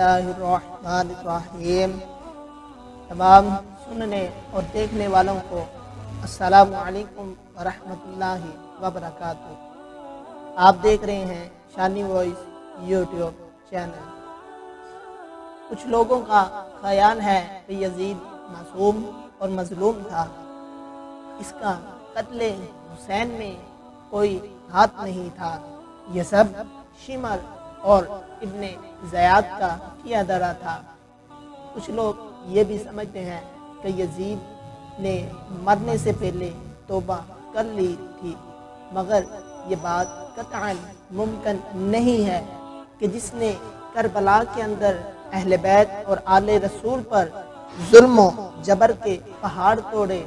बिस्मिल्लाहिर्रहमानिर्रहीम। तमाम सुनने और देखने वालों को अस्सलामु अलैकुम वरहमतुल्लाहि वबरकातुहू। आप देख रहे हैं शानी वॉइस यूट्यूब चैनल। कुछ लोगों का ख्याल है कि यजीद मासूम और मजलूम था, इसका कत्ल हुसैन में कोई हाथ नहीं था। यह सब शिमर और इब्ने ज़याद का किया दरा था। कुछ लोग ये भी समझते हैं कि यजीद ने मरने से पहले तौबा कर ली थी, मगर ये बात कतई मुमकिन नहीं है कि जिसने करबला के अंदर अहले बैत और आले रसूल पर जुल्म जबर के पहाड़ तोड़े,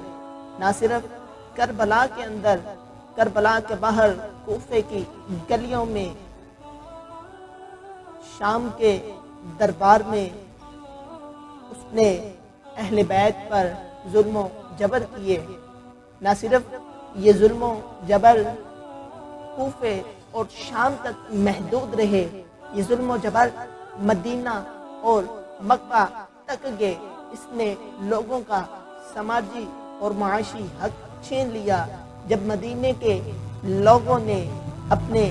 ना सिर्फ करबला के अंदर, करबला के बाहर कूफे की गलियों में, शाम के दरबार में उसने अहले बैत पर जुल्म जबर किए। ना सिर्फ ये जुल्म जबर कूफे और शाम तक महदूद रहे, ये जुल्म जबर मदीना और मक्का तक गए। इसने लोगों का समाजी और माशी हक छीन लिया। जब मदीने के लोगों ने अपने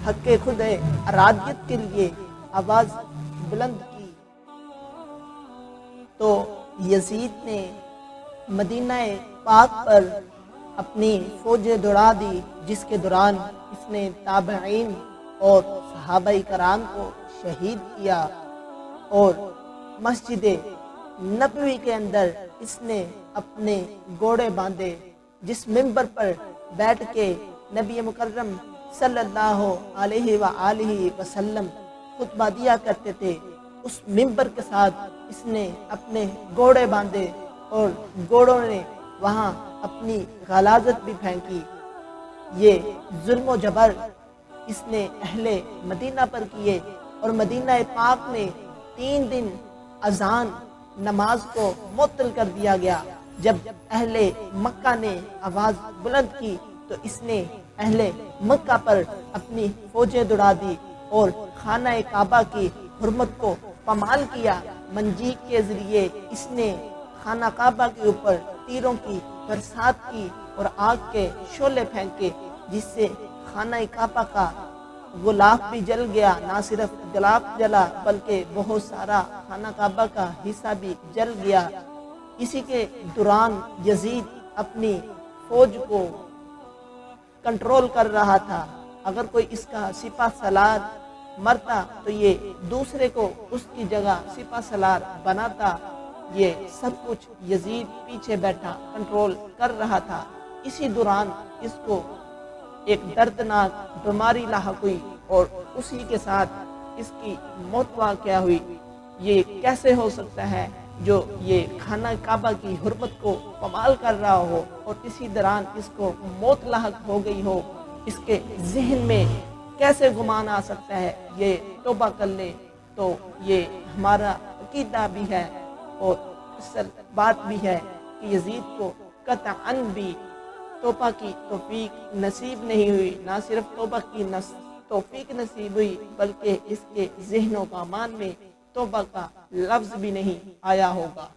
हक खुद अरादियत के लिए आवाज़ बुलंद की तो यजीद ने मदीना पाक पर अपनी फौजें दौड़ा दी, जिसके दौरान इसने ताबईन और सहाबाई कराम को शहीद किया और मस्जिद नबवी के अंदर इसने अपने घोड़े बांधे। जिस मिंबर पर बैठ के नबी मुकर्रम सल्लल्लाहु अलैहि वसल्लम खुतबा दिया करते थे, उस मिंबर के साथ इसने अपने घोड़े बांधे और घोड़ों ने वहाँ अपनी गलाजत भी फेंकी। ये जुल्म जबर इसने अहले मदीना पर किए और मदीना पाक में 3 दिन अजान नमाज को मुअत्तल कर दिया गया। जब अहले मक्का ने आवाज़ बुलंद की तो इसने अहले मक्का पर अपनी फौजें दौड़ा दी और खाना काबा की हुर्मत को पमाल किया। मंजीक के जरिए इसने खाना काबा के ऊपर तीरों की बरसात की और आग के शोले फेंके, जिससे खाना काबा का गुलाब भी जल गया। ना सिर्फ गुलाब जला बल्कि बहुत सारा खाना काबा का हिस्सा भी जल गया। इसी के दौरान यजीद अपनी फौज को कंट्रोल कर रहा था। अगर कोई इसका सिपा सलार मरता तो ये दूसरे को उसकी जगह सिपा सलार बनाता। ये सब कुछ यजीद पीछे बैठा कंट्रोल कर रहा था। इसी दौरान इसको एक दर्दनाक बीमारी लाहक हुई और उसी के साथ इसकी मौत वाक़या हुई। ये कैसे हो सकता है जो ये खाना काबा की हुर्मत को पमाल कर रहा हो और इसी दौरान इसको मौत लाहक हो गई हो? इसके जहन में कैसे गुमान आ सकता है? ये तौबा कर ले तो ये हमारा अकीदा भी है और असल बात भी है कि यजीद को कतअन भी तौबा की तौफीक नसीब नहीं हुई। ना सिर्फ तौबा की तौफीक नसीब हुई बल्कि इसके ज़हनों का मान में तौबा का लफ्ज़ भी नहीं आया होगा।